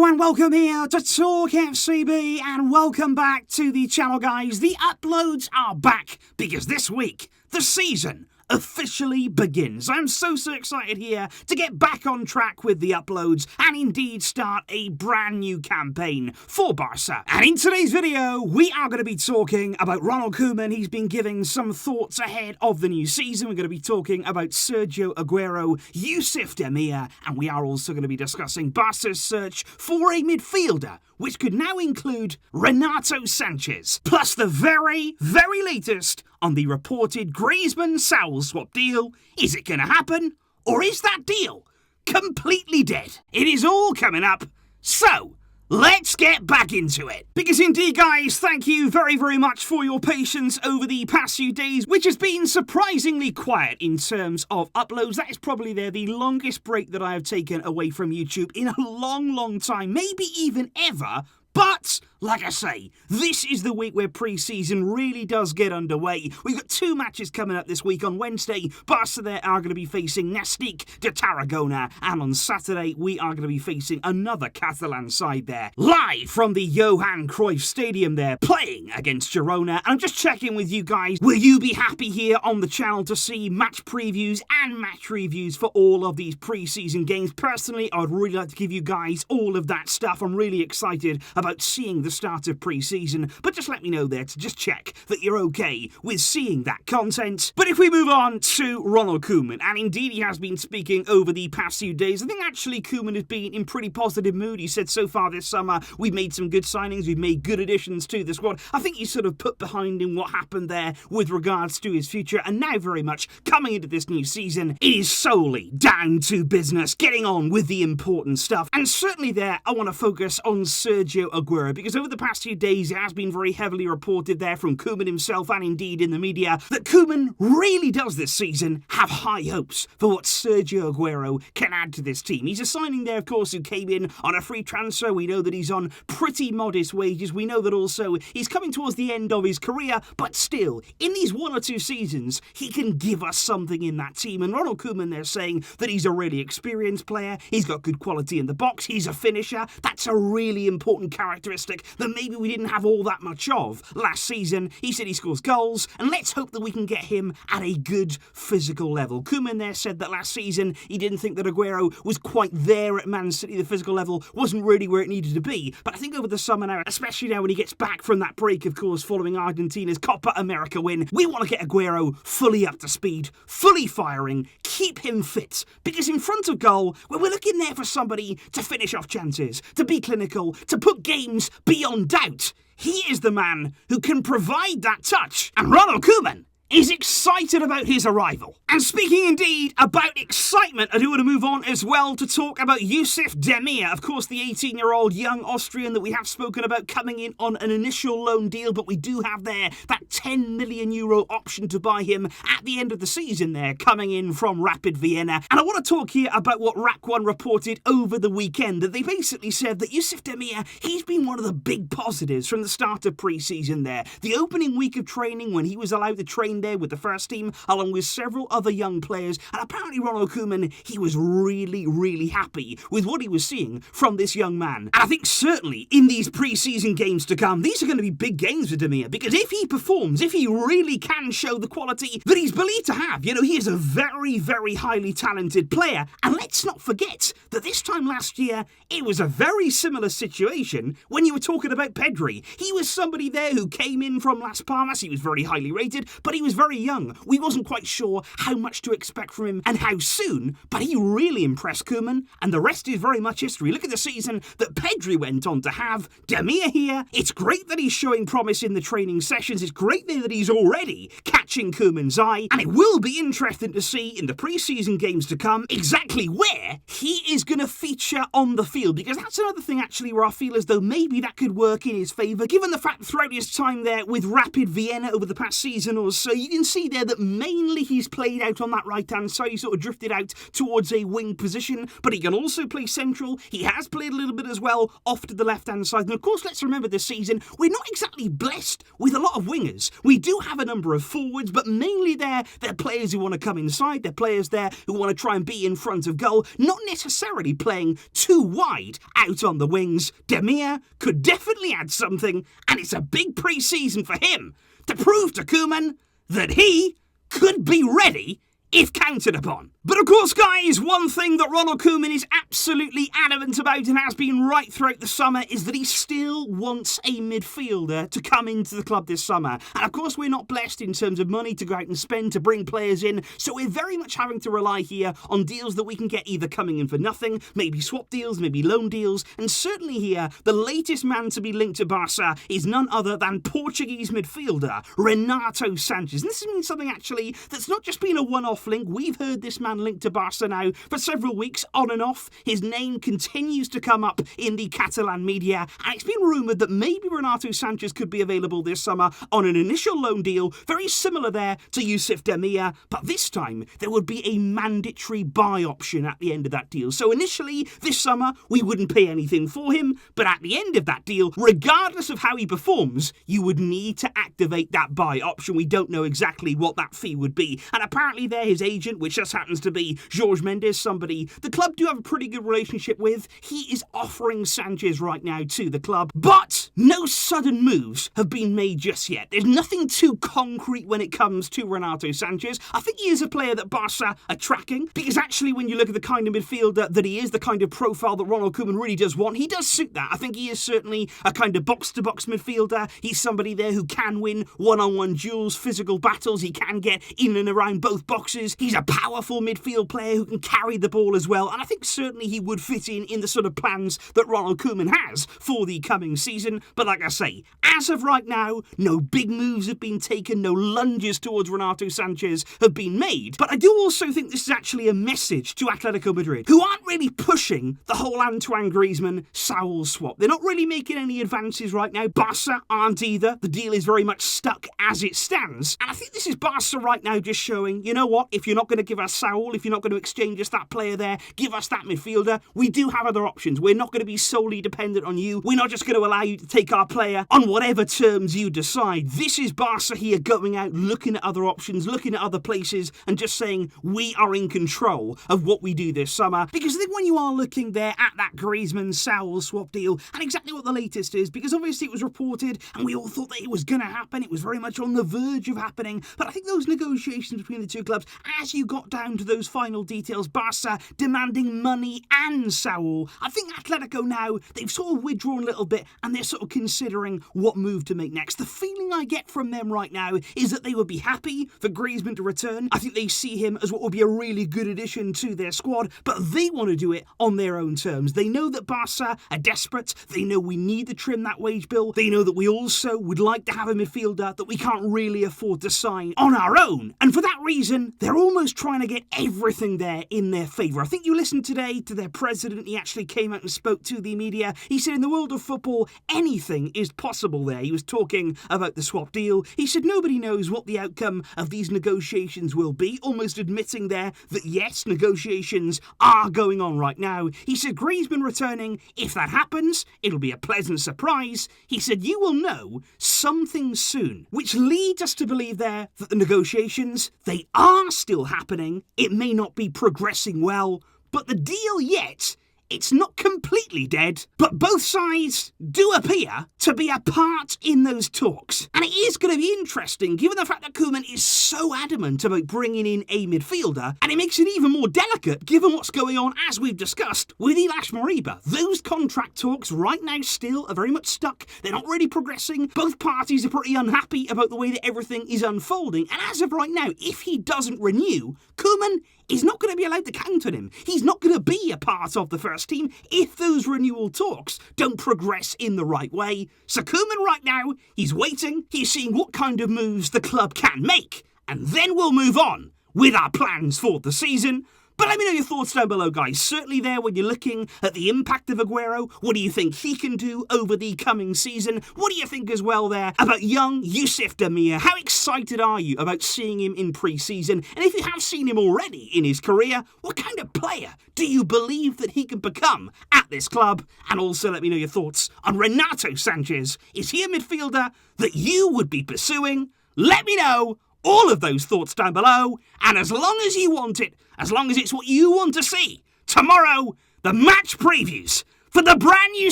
Hello and welcome here to Talk FCB and welcome back to the channel, guys. The uploads are back because this week the season officially begins. I'm so excited here to get back on track with the uploads and indeed start a brand new campaign for Barça. And in today's video, we are going to be talking about Ronald Koeman. He's been giving some thoughts ahead of the new season. We're going to be talking about Sergio Aguero, Yusuf Demir, and we are also going to be discussing Barca's search for a midfielder, which could now include Renato Sanches, plus the very latest on the reported Griezmann Saul swap deal. Is it going to happen? Or is that deal completely dead? It is all coming up, so let's get back into it. Because indeed, guys, thank you very much for your patience over the past few days, which has been surprisingly quiet in terms of uploads. That is probably the longest break that I have taken away from YouTube in a long time, maybe even ever. But, like I say, this is the week where pre-season really does get underway. We've got two matches coming up this week. On Wednesday, Barça there are going to be facing Nàstic de Tarragona. And on Saturday, we are going to be facing another Catalan side there. Live from the Johan Cruyff Stadium there, playing against Girona. And I'm just checking with you guys, will you be happy here on the channel to see match previews and match reviews for all of these pre-season games? Personally, I would really like to give you guys all of that stuff. I'm really excited about seeing the start of pre-season, but just let me know there to just check that you're okay with seeing that content. But if we move on to Ronald Koeman, and indeed he has been speaking over the past few days, I think actually Koeman has been in pretty positive mood. He said so far this summer, we've made some good signings, we've made good additions to the squad. I think he sort of put behind him what happened there with regards to his future, and now very much coming into this new season, it is solely down to business, getting on with the important stuff. And certainly there, I want to focus on Sergio Aguero, because over the past few days it has been very heavily reported there from Koeman himself and indeed in the media that Koeman really does this season have high hopes for what Sergio Aguero can add to this team. He's a signing there, of course, who came in on a free transfer. We know that he's on pretty modest wages. We know that also he's coming towards the end of his career, but still, in these one or two seasons, he can give us something in that team. And Ronald Koeman, they're saying that he's a really experienced player, he's got good quality in the box, he's a finisher. That's a really important characteristic that maybe we didn't have all that much of last season. He said he scores goals, and let's hope that we can get him at a good physical level. Koeman there said that last season he didn't think that Aguero was quite there at Man City. The physical level wasn't really where it needed to be, but I think over the summer now, especially now when he gets back from that break, of course, following Argentina's Copa America win, we want to get Aguero fully up to speed, fully firing, keep him fit, because in front of goal, we're looking there for somebody to finish off chances, to be clinical, to put games beyond doubt. He is the man who can provide that touch, and Ronald Koeman is excited about his arrival. And speaking indeed about excitement, I do want to move on as well to talk about Yusuf Demir, of course the 18-year-old young Austrian that we have spoken about coming in on an initial loan deal, but we do have there that €10 million option to buy him at the end of the season there, coming in from Rapid Vienna. And I want to talk here about what RAC1 reported over the weekend, that they basically said that Yusuf Demir, he's been one of the big positives from the start of pre-season there. The opening week of training when he was allowed to train there with the first team, along with several other young players, and apparently Ronald Koeman, he was really happy with what he was seeing from this young man. And I think certainly in these pre-season games to come, these are going to be big games for Demir, because if he performs, if he really can show the quality that he's believed to have, you know, he is a very highly talented player. And let's not forget that this time last year, it was a very similar situation when you were talking about Pedri. He was somebody there who came in from Las Palmas, he was very highly rated, but he was very young. We wasn't quite sure how much to expect from him and how soon, but he really impressed Koeman, and the rest is very much history. Look at the season that Pedri went on to have. Demir here, it's great that he's showing promise in the training sessions, it's great that he's already catching Koeman's eye, and it will be interesting to see in the pre-season games to come exactly where he is going to feature on the field, because that's another thing actually where I feel as though maybe that could work in his favour, given the fact that throughout his time there with Rapid Vienna over the past season or so, you can see there that mainly he's played out on that right-hand side. He sort of drifted out towards a wing position, but he can also play central. He has played a little bit as well off to the left-hand side. And of course, let's remember this season, we're not exactly blessed with a lot of wingers. We do have a number of forwards, but mainly they're players who want to come inside. They're players there who want to try and be in front of goal, not necessarily playing too wide out on the wings. Demir could definitely add something, and it's a big pre-season for him to prove to Koeman that he could be ready if counted upon. But of course, guys, one thing that Ronald Koeman is absolutely adamant about and has been right throughout the summer is that he still wants a midfielder to come into the club this summer. And of course, we're not blessed in terms of money to go out and spend to bring players in, so we're very much having to rely here on deals that we can get either coming in for nothing, maybe swap deals, maybe loan deals, and certainly here, the latest man to be linked to Barça is none other than Portuguese midfielder Renato Sanches. And this means something actually that's not just been a one-off link. We've heard this man linked to Barca now for several weeks, on and off. His name continues to come up in the Catalan media, and it's been rumoured that maybe Renato Sanches could be available this summer on an initial loan deal, very similar there to Yusuf Demir, but this time there would be a mandatory buy option at the end of that deal. So initially, this summer, we wouldn't pay anything for him, but at the end of that deal, regardless of how he performs, you would need to activate that buy option. We don't know exactly what that fee would be, and apparently there his agent, which just happens to be JORGE, somebody the club do have a pretty good relationship with, he is offering Sanches right now to the club. But no sudden moves have been made just yet. There's nothing too concrete when it comes to Renato Sanches. I think he is a player that Barca are tracking, because actually when you look at the kind of midfielder that he is, the kind of profile that Ronald Koeman really does want, he does suit that. I think he is certainly a kind of box-to-box midfielder. He's somebody there who can win one-on-one duels, physical battles. He can get in and around both boxes. He's a powerful midfield player who can carry the ball as well, and I think certainly he would fit in the sort of plans that Ronald Koeman has for the coming season. But like I say, as of right now, no big moves have been taken, no lunges towards Renato Sanches have been made. But I do also think this is actually a message to Atletico Madrid, who aren't really pushing the whole Antoine Griezmann Saul swap. They're not really making any advances right now. Barca aren't either. The deal is very much stuck as it stands. And I think this is Barca right now just showing, you know what, if you're not going to give us Saul, if you're not going to exchange us that player there, give us that midfielder, we do have other options. We're not going to be solely dependent on you. We're not just going to allow you to take our player on whatever terms you decide. This is Barca here going out, looking at other options, looking at other places, and just saying we are in control of what we do this summer. Because I think when you are looking there at that Griezmann Saul swap deal, and exactly what the latest is, because obviously it was reported and we all thought that it was going to happen, it was very much on the verge of happening, but I think those negotiations between the two clubs, as you got down to those final details, Barca demanding money and Saul, I think Atletico now, they've sort of withdrawn a little bit and they're sort of considering what move to make next. The feeling I get from them right now is that they would be happy for Griezmann to return. I think they see him as what would be a really good addition to their squad, but they want to do it on their own terms. They know that Barca are desperate. They know we need to trim that wage bill. They know that we also would like to have a midfielder that we can't really afford to sign on our own. And for that reason, they're almost trying to get everything there in their favour. I think you listened today to their president. He actually came out and spoke to the media. He said in the world of football, anything is possible there. He was talking about the swap deal. He said nobody knows what the outcome of these negotiations will be, almost admitting there that yes, negotiations are going on right now. He said Griezmann returning, if that happens, it'll be a pleasant surprise. He said you will know something soon, which leads us to believe there that the negotiations, they are still happening. It may not be progressing well, but the deal yet, it's not completely dead, but both sides do appear to be a part in those talks. And it is going to be interesting, given the fact that Koeman is so adamant about bringing in a midfielder, and it makes it even more delicate, given what's going on, as we've discussed, with ILAX Moriba. Those contract talks right now still are very much stuck. They're not really progressing. Both parties are pretty unhappy about the way that everything is unfolding. And as of right now, if he doesn't renew, Koeman is not going to be allowed to count on him. He's not going to be a part of the first team if those renewal talks don't progress in the right way. So Koeman right now, he's waiting, he's seeing what kind of moves the club can make, and then we'll move on with our plans for the season. But let me know your thoughts down below, guys. Certainly there when you're looking at the impact of Aguero. What do you think he can do over the coming season? What do you think as well there about young Yusuf Demir? How excited are you about seeing him in pre-season? And if you have seen him already in his career, what kind of player do you believe that he can become at this club? And also let me know your thoughts on Renato Sanches. Is he a midfielder that you would be pursuing? Let me know all of those thoughts down below, and as long as you want it, as long as it's what you want to see, tomorrow, the match previews for the brand new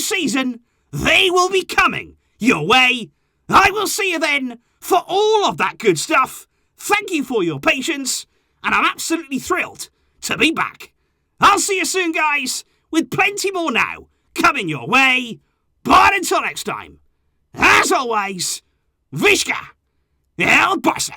season, they will be coming your way. I will see you then for all of that good stuff. Thank you for your patience, and I'm absolutely thrilled to be back. I'll see you soon, guys, with plenty more now coming your way. But until next time, as always, Vishka! El Barça!